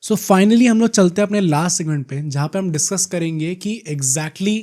So finally हम लोग चलते हैं अपने लास्ट सेगमेंट पे, जहाँ पे हम डिस्कस करेंगे कि एग्जैक्टली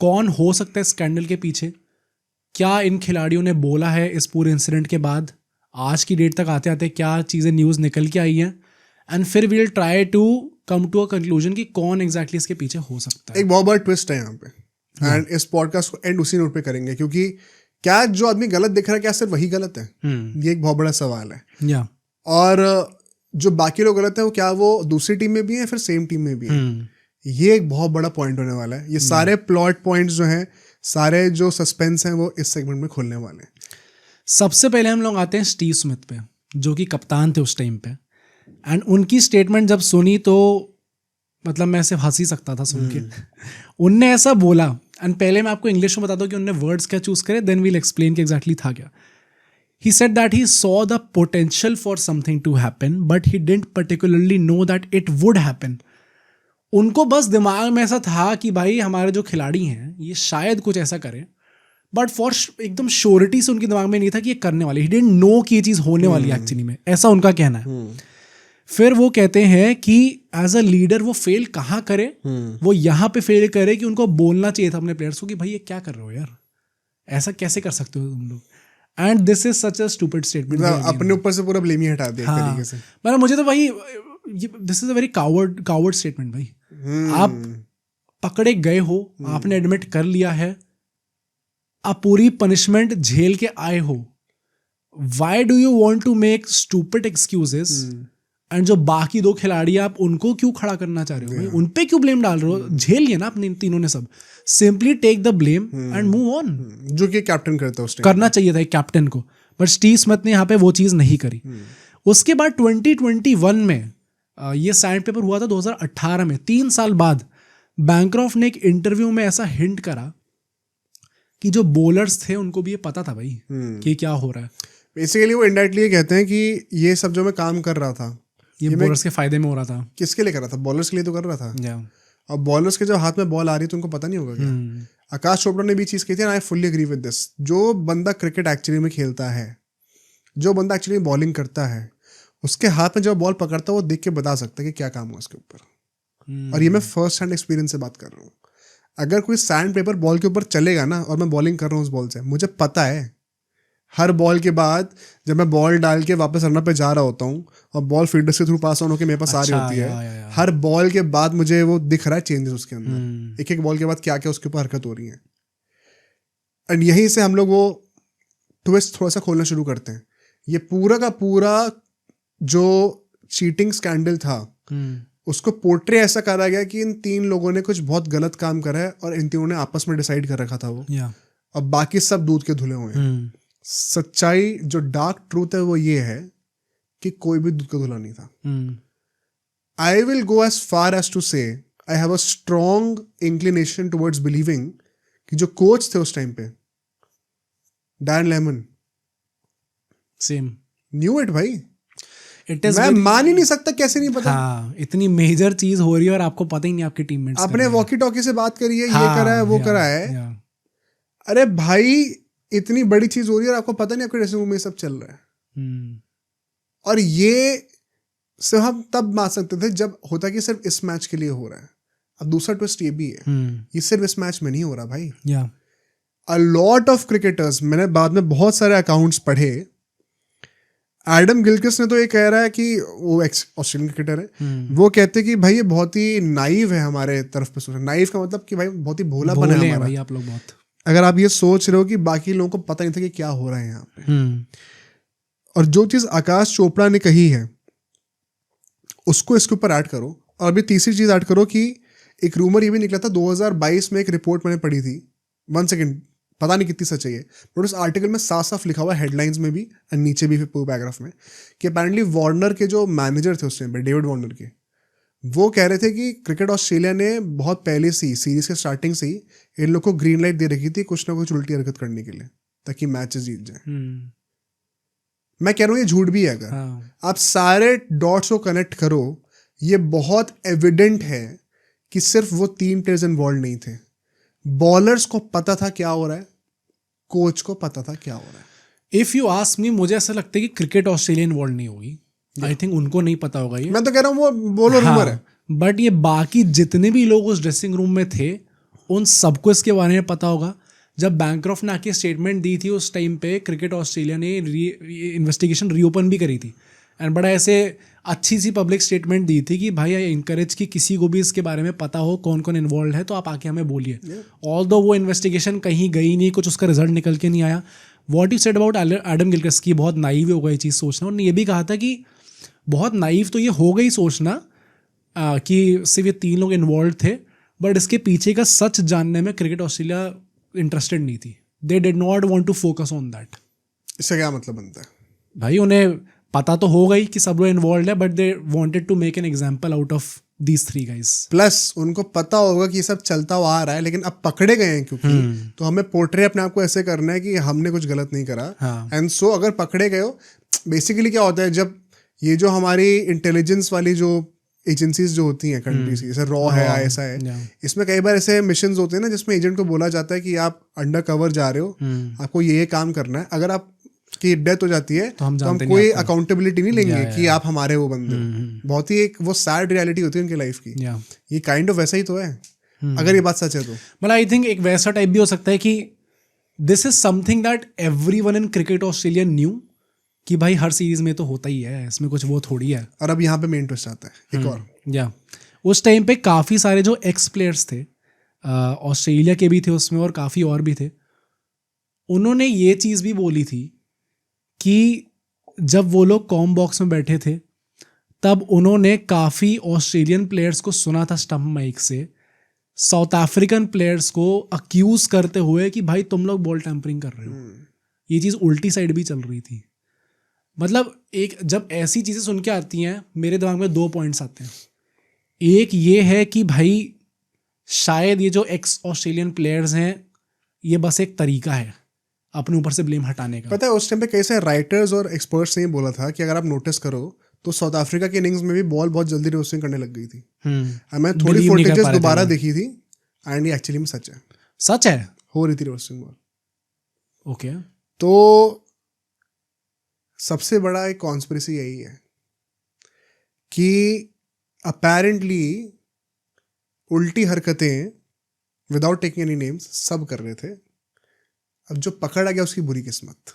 कौन हो सकता है स्कैंडल के पीछे, क्या इन खिलाड़ियों ने बोला है इस पूरे इंसिडेंट के बाद, आज की डेट तक आते आते क्या चीज़ें न्यूज़ निकल के आई हैं, एंड फिर we will try to come to a conclusion कि कौन एग्जैक्टली इसके पीछे हो सकता है। एक बहुत बड़ा ट्विस्ट है यहाँ पे, एंड इस पॉडकास्ट को एंड उसी नोट पे करेंगे, क्योंकि क्या जो आदमी गलत दिख रहा है क्या सिर्फ वही गलत है? ये एक बहुत बड़ा सवाल है। या और जो बाकी लोग गलत है वो क्या वो दूसरी टीम में भी है फिर सेम टीम में भी है? ये एक बहुत बड़ा पॉइंट होने वाला है। ये सारे प्लॉट पॉइंट्स जो हैं, सारे जो सस्पेंस हैं वो इस सेगमेंट में खुलने वाले हैं। सबसे पहले हम लोग आते हैं स्टीव स्मिथ पे, जो कि कप्तान थे उस टाइम पे, एंड उनकी स्टेटमेंट जब सुनी तो मतलब मैं सिर्फ हंस ही सकता था सुन के। उनने ऐसा बोला, एंड पहले मैं आपको इंग्लिश में बता दूं कि उनने वर्ड्स क्या चूज करे, देन वील एक्सप्लेन कि एग्जैक्टली था क्या। He said that he saw the potential for something to happen, but he didn't particularly know that it would happen. उनको बस दिमाग में ऐसा था कि भाई हमारे जो खिलाड़ी हैं ये शायद कुछ ऐसा करें, बट फॉर एकदम श्योरिटी से उनके दिमाग में नहीं था कि ये करने वाले। ही डिडंट नो कि ये चीज़ होने वाली है एक्चुअली में, ऐसा उनका कहना है। फिर वो कहते हैं कि एज अ लीडर वो फेल कहाँ करे, वो यहाँ पे फेल करे कि उनको बोलना चाहिए था अपने प्लेयर्स को कि भाई ये क्या कर रहे हो यार, ऐसा कैसे कर सकते हो तुम लोग। And this is such a stupid statement. अपने ऊपर से पूरा ब्लेम ही हटा दिया एक तरीके से। मतलब मुझे तो भाई this is a very coward statement भाई। आप पकड़े गए हो, आपने एडमिट कर लिया है, आप पूरी पनिशमेंट झेल के आए हो, why do you want to make stupid excuses, and जो बाकी दो खिलाड़ी आप उनको क्यों खड़ा करना चाह रहे हो भाई, उन पे क्यों ब्लेम डाल रहे हो? झेल लिया ना अपने तीनों ने सब, simply take the blame and move on, जो कि कैप्टन करता है, करना चाहिए था एक कैप्टन को, बट स्टीव स्मिथ ने यहाँ पे वो चीज़ नहीं करी। उसके बाद 2021 में ये सैंड पेपर हुआ था 2018 में, 3 साल बाद बैंक्रॉफ्ट ने एक इंटरव्यू में ऐसा हिंट करा कि जो बॉलर्स थे उनको भी ये पता था भाई कि क्या हो रहा है। बेसिकली वो इनडायरेक्टली ये कहते हैं कि ये सब जो मैं काम कर रहा था ये बॉलर्स के फायदे में हो रहा था। किसके लिए कर रहा था? बॉलर्स के लिए तो कर रहा था। और बॉलर्स के जब हाथ में बॉल आ रही है तो उनको पता नहीं होगा क्या? आकाश चोपड़ा ने भी चीज़ कही थी, I fully agree with this. जो बंदा क्रिकेट एक्चुअली में खेलता है, जो बंदा एक्चुअली बॉलिंग करता है, उसके हाथ में जब बॉल पकड़ता है वो देख के बता सकता है कि क्या काम हुआ उसके ऊपर। और ये मैं फर्स्ट हैंड एक्सपीरियंस से बात कर रहा हूँ। अगर कोई सैंड पेपर बॉल के ऊपर चलेगा ना और मैं बॉलिंग कर रहा हूँ उस बॉल से, मुझे पता है हर बॉल के बाद जब मैं बॉल डाल के वापस रनर पे जा रहा होता हूँ और बॉल फील्डर्स के थ्रू पास ऑन होकर मेरे पास आ रही होती है, हर बॉल के बाद मुझे वो दिख रहा है चेंजेस उसके अंदर, एक एक बॉल के बाद क्या क्या उसके ऊपर हरकत हो रही है। एंड यहीं से हम लोग वो ट्विस्ट थोड़ा सा खोलना शुरू करते हैं। ये पूरा का पूरा जो चीटिंग स्कैंडल था उसको पोर्ट्रे ऐसा करा गया कि इन 3 लोगों ने कुछ बहुत गलत काम करा है और इन तीनों ने आपस में डिसाइड कर रखा था वो, और बाकी सब दूध के धुले हुए हैं। सच्चाई जो डार्क ट्रूथ है वो ये है कि कोई भी दूध का धुला नहीं था। I will go as far as to say I have a strong inclination towards believing कि जो कोच थे उस टाइम पे, Dan Lemon, Sam knew it भाई। मैं मान ही नहीं सकता कैसे नहीं पता। हाँ, इतनी मेजर चीज हो रही है और आपको पता ही नहीं आपके टीममेट्स अपने वॉकी टॉकी से बात करी है, ये करा है वो करा है। अरे भाई इतनी बड़ी चीज हो रही है और आपको पता नहीं आपके ड्रेसिंग रूम में सब चल रहा है। और ये सिर्फ हम तब मान सकते थे जब होता कि सिर्फ इस मैच के लिए हो रहा है। अब दूसरा ट्विस्ट ये भी है, ये सिर्फ इस मैच में नहीं हो रहा भाई। अ लॉट ऑफ क्रिकेटर्स, मैंने बाद में बहुत सारे अकाउंट्स पढ़े, एडम गिलक्रिस्ट ने तो ये कह रहा है कि वो एक्स ऑस्ट्रेलियन क्रिकेटर है, वो कहते हैं कि भाई ये बहुत ही नाइव है हमारे तरफ पे सोचना। नाइव का मतलब कि भाई बहुत ही भोलापन है हमारा। भाई आप लोग बहुत, अगर आप ये सोच रहे हो कि बाकी लोगों को पता नहीं था कि क्या हो रहा है यहाँ पे। और जो चीज़ आकाश चोपड़ा ने कही है उसको इसके ऊपर ऐड करो, और अभी तीसरी चीज़ ऐड करो कि एक रूमर ये भी निकला था 2022 में, एक रिपोर्ट मैंने पढ़ी थी, 1 सेकेंड पता नहीं कितनी सच्चाई है, बट उस आर्टिकल में साफ साफ लिखा हुआ है हेडलाइंस में भी और नीचे भी पैराग्राफ में कि अपेरेंटली वार्नर के जो मैनेजर थे उस टाइम पे, डेविड वार्नर के, वो कह रहे थे कि क्रिकेट ऑस्ट्रेलिया ने बहुत पहले से ही सीरीज के स्टार्टिंग से ही इन लोग को ग्रीन लाइट दे रखी थी कुछ ना कुछ उल्टी हरकत करने के लिए ताकि मैचेस जीत जाए। मैं कह रहा हूँ ये झूठ भी है। अगर आप सारे डॉट्स को कनेक्ट करो, ये बहुत एविडेंट है कि सिर्फ वो 3 प्लेयर्स इन्वॉल्व नहीं थे। बॉलर्स को पता था क्या हो रहा है, कोच को पता था क्या हो रहा है। इफ यू आस्क मी, मुझे ऐसा लगता है कि क्रिकेट ऑस्ट्रेलिया इन्वॉल्व नहीं होगी। आई थिंक उनको नहीं पता होगा ये, मैं तो कह रहा हूँ वो बोलो रूमर है। बट ये बाकी जितने भी लोग उस ड्रेसिंग रूम में थे उन सबको इसके बारे में पता होगा। जब बैंक्रॉफ्ट ने आके स्टेटमेंट दी थी उस टाइम पे क्रिकेट ऑस्ट्रेलिया ने इन्वेस्टिगेशन रीओपन भी करी थी एंड बड़ा ऐसे अच्छी सी पब्लिक स्टेटमेंट दी थी कि भाई आई इंकरेज कि किसी को भी इसके बारे में पता हो कौन कौन इन्वॉल्व है तो आप आके हमें बोलिए। ऑल्दो वो इन्वेस्टिगेशन कहीं गई नहीं, कुछ उसका रिजल्ट निकल के नहीं आया। What you said about Adam Gilchrist की बहुत नाइव होगा ये चीज़ सोचना। उन्होंने ये भी कहा था कि बहुत नाइव तो ये हो गई सोचना कि सिर्फ ये 3 लोग इन्वॉल्व थे, बट इसके पीछे का सच जानने में क्रिकेट ऑस्ट्रेलिया इंटरेस्टेड नहीं थी। They did not want to focus on that. इससे क्या मतलब बनता है भाई? उन्हें पता तो हो गई कि सब लोग इन्वॉल्व है, but they wanted to make an example out of these 3 guys. Plus उनको पता होगा कि ये सब चलता हुआ आ रहा है, लेकिन अब पकड़े गए हैं क्योंकि तो हमें पोर्ट्रे अपने आप को ऐसे करना है कि हमने कुछ गलत नहीं करा। एंड सो अगर पकड़े गए हो, बेसिकली क्या होता है जब ये जो हमारी इंटेलिजेंस वाली जो एजेंसीज जो होती हैं कंट्रीज की, जैसे रॉ है, ISI है, इसमें कई बार ऐसे मिशंस होते हैं ना जिसमें एजेंट को बोला जाता है कि आप अंडर कवर जा रहे हो, आपको ये काम करना है। अगर आप की डेथ हो जाती है तो हम कोई अकाउंटेबिलिटी नहीं लेंगे कि आप हमारे वो बंदे हो। बहुत ही एक वो सैड रियलिटी होती है उनकी लाइफ की। ये काइंड ऑफ वैसा ही तो है अगर ये बात सच है तो। मतलब आई थिंक एक वैसा टाइप भी हो सकता है कि this is something that everyone in cricket Australia new कि भाई हर सीरीज में तो होता ही है, इसमें कुछ वो थोड़ी है। और अब यहाँ पे मेन ट्विस्ट आता है एक और। उस टाइम पे काफ़ी सारे जो एक्स प्लेयर्स थे ऑस्ट्रेलिया के भी थे उसमें और काफ़ी और भी थे, उन्होंने ये चीज़ भी बोली थी कि जब वो लोग कॉम बॉक्स में बैठे थे तब उन्होंने काफ़ी ऑस्ट्रेलियन प्लेयर्स को सुना था स्टंप माइक से साउथ अफ्रीकन प्लेयर्स को अक्यूज करते हुए कि भाई तुम लोग बॉल टैंपरिंग कर रहे हो। ये चीज़ उल्टी साइड भी चल रही थी। मतलब एक जब ऐसी चीज़ें सुन के आती हैं मेरे दिमाग में 2 पॉइंट्स आते हैं। एक ये है कि भाई शायद ये जो एक्स ऑस्ट्रेलियन प्लेयर्स हैं ये बस एक तरीका है अपने ऊपर से ब्लेम हटाने का। पता है उस टाइम पे कैसे राइटर्स और एक्सपर्ट्स ने ये बोला था कि अगर आप नोटिस करो तो साउथ अफ्रीका की इनिंग्स में भी बॉल बहुत जल्दी रिवर्सिंग करने लग गई थी। मैं थोड़ी फुटेजेस दोबारा देखी थी एंड ये एक्चुअली में सच है। सच है, हो रही थी रिवर्सिंग बॉल। ओके। तो सबसे बड़ा एक कॉन्स्पिरेसी यही है कि अपेरेंटली उल्टी हरकतें विदाउट टेकिंग एनी नेम्स सब कर रहे थे। अब जो पकड़ा गया उसकी बुरी किस्मत।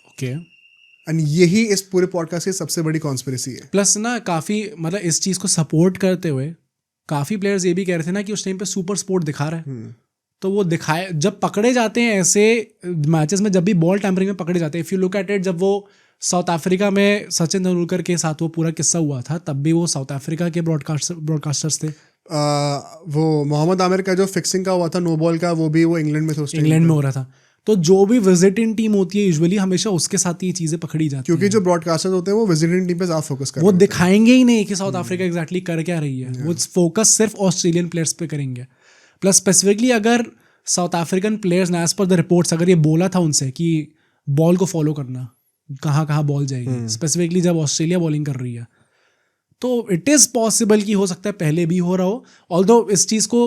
ओके। एंड यही इस पूरे पॉडकास्ट की सबसे बड़ी कॉन्स्पिरेसी है। प्लस ना काफ़ी मतलब इस चीज़ को सपोर्ट करते हुए काफ़ी प्लेयर्स ये भी कह रहे थे ना कि उस टाइम पे सुपर स्पोर्ट दिखा रहा है। तो वो दिखाए जब पकड़े जाते हैं ऐसे मैचेस में, जब भी बॉल टैम्परिंग में पकड़े जाते हैं, if you look at it, जब वो साउथ अफ्रीका में सचिन तेंदुलकर के साथ वो पूरा किस्सा हुआ था तब भी वो साउथ अफ्रीका के ब्रॉडकास्टर्स थे। वो मोहम्मद आमिर का जो फिक्सिंग का हुआ था नो बॉल का, वो भी वो इंग्लैंड में थे, इंग्लैंड में हो रहा था। तो जो भी विजिटिंग टीम होती है यूजुअली हमेशा उसके साथ ये चीज़ें पकड़ी जाती हैं, क्योंकि जो ब्रॉडकास्टर्स होते हैं वो विजिटिंग टीम पे ज़्यादा फोकस करते हैं। वो दिखाएंगे ही नहीं कि साउथ अफ्रीका एग्जैक्टली कर क्या रही है, वो फोकस सिर्फ ऑस्ट्रेलियन प्लेयर्स पे करेंगे। प्लस स्पेसिफिकली अगर साउथ अफ्रीकन प्लेयर्स ने एज पर द रिपोर्ट्स अगर ये बोला था उनसे कि बॉल को फॉलो करना, कहाँ कहाँ बॉल जाएगी, स्पेसिफिकली जब ऑस्ट्रेलिया बॉलिंग कर रही है, तो इट इज़ पॉसिबल कि हो सकता है पहले भी हो रहा हो। ऑल्दो इस चीज़ को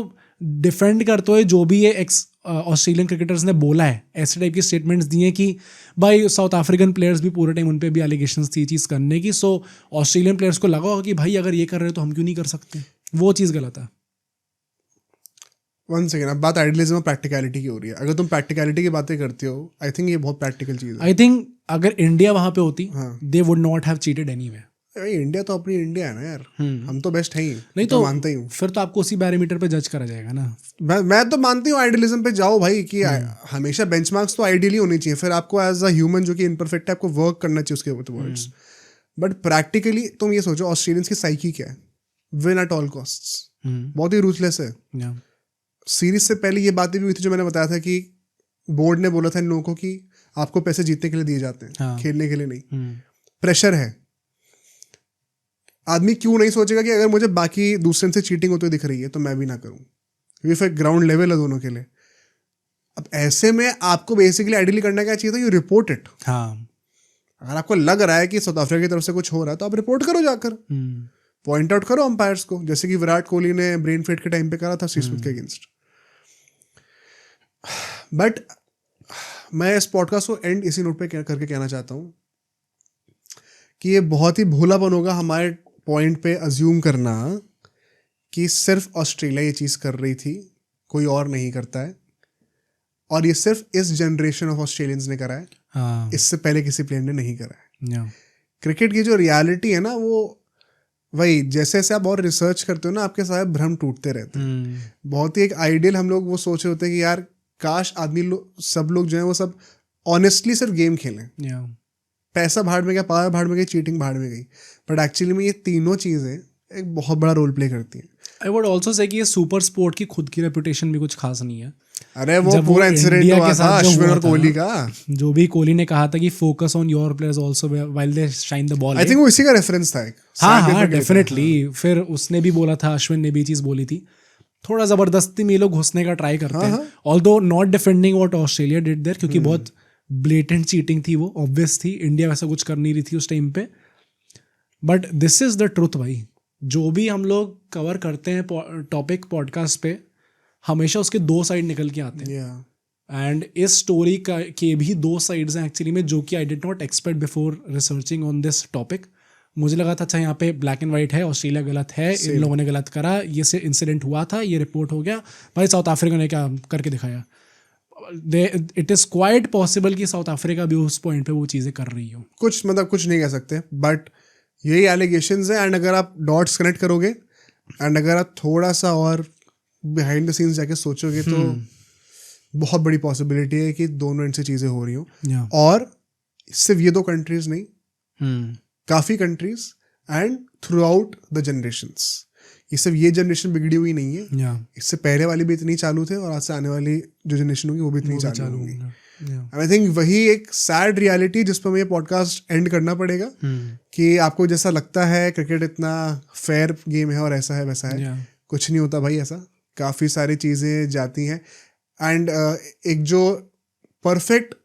डिफेंड करते हुए जो भी ये एक्स ऑस्ट्रेलियन क्रिकेटर्स ने बोला है, ऐसे टाइप की स्टेटमेंट्स दिए कि भाई साउथ अफ्रीकन प्लेयर्स भी पूरे टाइम उन पे भी एलिगेशंस थी चीज़ करने की, सो ऑस्ट्रेलियन प्लेयर्स को लगा होगा कि भाई अगर ये कर रहे हो तो हम क्यों नहीं कर सकते। वो चीज़ गलत है। वन सेकेंड, अब बात आइडियलिज्म और प्रैक्टिकलिटी की हो रही है। अगर तुम प्रैक्टिकलिटी की बातें करते हो, आई थिंक ये बहुत प्रैक्टिकल चीज़ है। आई थिंक अगर इंडिया वहाँ पे होती they would not have cheated anyway. India तो अपनी इंडिया है ना यार, हम तो बेस्ट है ही। नहीं तो मानता ही हूँ, फिर तो आपको उसी बैरोमीटर पे जज करा जाएगा ना। मैं तो मानती हूँ आइडियलिज्म पे जाओ भाई, कि हमेशा बेंचमार्क्स तो आइडियली होनी चाहिए। फिर आपको एज अ ह्यूमन जो कि इम्परफेक्ट है आपको वर्क करना चाहिए उसके टुवर्ड्स। बट प्रैक्टिकली तुम ये सोचो ऑस्ट्रेलियंस की साइकी क्या है, विन एट ऑल कॉस्ट्स, बहुत ही रूथलेस है। सीरीज से पहले ये बातें भी हुई थी जो मैंने बताया था कि बोर्ड ने बोला था इन लोगों को कि आपको पैसे जीतने के लिए दिए जाते हैं, खेलने के लिए नहीं। प्रेशर है। आदमी क्यों नहीं सोचेगा कि अगर मुझे बाकी दूसरे से चीटिंग होती दिख रही है तो मैं भी ना करूं, क्योंकि फिर ग्राउंड लेवल है दोनों के लिए। अब ऐसे में आपको बेसिकली आइडियली करना क्या चाहिए था, यू रिपोर्ट इट। अगर आपको लग रहा है कि साउथ अफ्रीका की तरफ से कुछ हो रहा है तो आप रिपोर्ट करो जाकर, पॉइंट आउट करो अंपायर्स को, जैसे कि विराट कोहली ने ब्रेन फेड के टाइम पे करा था स्टीव स्मिथ के अगेंस्ट। बट मैं इस पॉडकास्ट को एंड इसी नोट पे करके कहना चाहता हूँ कि ये बहुत ही भोलापन होगा हमारे पॉइंट पे अज्यूम करना कि सिर्फ ऑस्ट्रेलिया ये चीज़ कर रही थी, कोई और नहीं करता है, और ये सिर्फ इस जनरेशन ऑफ ऑस्ट्रेलियंस ने करा है, हाँ, इससे पहले किसी प्लेयर ने नहीं करा है। yeah, क्रिकेट की जो रियलिटी है ना, वो वही जैसे जैसे आप और रिसर्च करते हो ना, आपके सारे भ्रम टूटते रहते हैं। बहुत ही एक आइडियल हम लोग वो सोच रहे होते हैं कि यार काश आदमी सब लोग जो है वो सब ऑनेस्टली सिर्फ गेम खेलें, yeah, पैसा भाड़ में गया, पावर भाड़ में गई, चीटिंग भाड़ में गई, बट एक्चुअली में ये तीनों चीज़ें एक बहुत बड़ा रोल प्ले करती हैं। आई वुड ऑल्सो से कि ये सुपर स्पोर्ट की खुद की रेपुटेशन भी कुछ खास नहीं है। अरे वो जब पूरा इंसिडेंट इंडिया हुआ के था साथ जो अश्विन हुआ और था, कोहली का, जो भी कोहली ने कहा था कि focus on your players also while they shine the ball. I think वो इसी का रेफरेंस था एक। हाँ, डेफिनेटली। फिर उसने भी बोला था, अश्विन ने भी चीज बोली थी, थोड़ा जबरदस्ती में ये लोग घुसने का ट्राई करते हैं, although not defending what Australia did there, क्योंकि बहुत ब्लेटेंट चीटिंग थी, वो ऑब्वियस थी, इंडिया वैसा कुछ कर नहीं रही थी उस टाइम पे। But this is the truth भाई, जो भी हम लोग कवर करते हैं टॉपिक पॉडकास्ट पे, हमेशा उसके दो साइड निकल के आते हैं। एंड इस स्टोरी के भी दो साइड्स हैं एक्चुअली में, जो कि I did not expect before researching on this topic. मुझे लगा था अच्छा यहाँ पे ब्लैक एंड वाइट है, ऑस्ट्रेलिया गलत है, इन लोगों ने गलत करा, ये से इंसिडेंट हुआ था, ये रिपोर्ट हो गया, भाई साउथ अफ्रीका ने क्या करके दिखाया। इट इज़ क्वाइट पॉसिबल कि साउथ अफ्रीका भी उस पॉइंट पे वो चीज़ें कर रही हो। कुछ मतलब कुछ नहीं कह सकते, बट यही एलिगेशंस है। एंड अगर आप डॉट्स कनेक्ट करोगे एंड अगर आप थोड़ा सा और बिहाइंड द सीन्स जाके सोचोगे तो बहुत बड़ी पॉसिबिलिटी है कि दोनों एंड से चीज़ें हो रही हों। और सिर्फ ये दो कंट्रीज नहीं, काफ़ी countries and through out the generations. ये सिर्फ ये जनरेशन बिगड़ी हुई नहीं है, इससे पहले वाली भी इतनी चालू थे और आज से आने वाली जो जनरेशन होगी वो भी इतनी चालू होगी। एंड आई थिंक वही एक सैड रियलिटी जिस पर हमें ये पॉडकास्ट एंड करना पड़ेगा कि आपको जैसा लगता है क्रिकेट इतना फेयर गेम है और ऐसा है वैसा है, कुछ नहीं होता भाई ऐसा। काफ़ी सारी चीज़ें जाती हैं। एंड एक जो परफेक्ट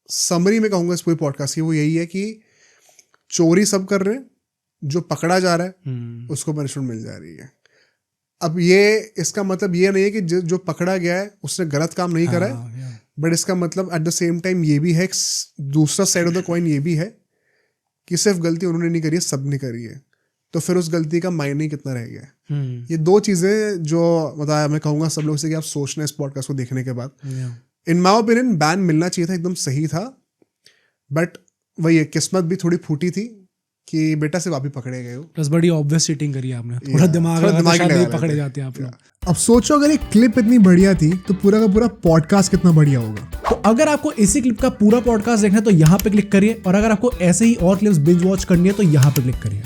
समरी में कहूँगा इस पूरे पॉडकास्ट की वो यही है कि चोरी सब कर रहे हैं, जो पकड़ा जा रहा है उसको पनिशमेंट मिल जा रही है। अब ये इसका मतलब ये नहीं है कि जो पकड़ा गया है उसने गलत काम नहीं करा है, बट इसका मतलब एट द सेम टाइम ये भी है, दूसरा साइड ऑफ द कॉइन ये भी है कि सिर्फ गलती उन्होंने नहीं करी है, सब ने करी है, तो फिर उस गलती का मायने कितना रह गया है। ये दो चीज़ें जो मतलब मैं कहूँगा सब लोग से कि आप सोचना इस पॉडकास्ट को देखने के बाद। इन माई ओपिनियन बैन मिलना चाहिए था, एकदम सही था, बट वही किस्मत भी थोड़ी फूटी थी कि बेटा सिर्फ आप ही पकड़े गए हो। प्लस बड़ी ऑब्वियस चीटिंग करी आपने, थोड़ा दिमाग नहीं पकड़े जाते आप लोग। अब सोचो अगर एक क्लिप इतनी बढ़िया थी तो पूरा का पूरा पॉडकास्ट कितना बढ़िया होगा। तो अगर आपको इसी क्लिप का पूरा पॉडकास्ट देखना है तो यहाँ पे क्लिक करिए, और अगर आपको ऐसे ही और क्लिप्स बिंज वॉच करनी है तो यहाँ पे क्लिक करिए।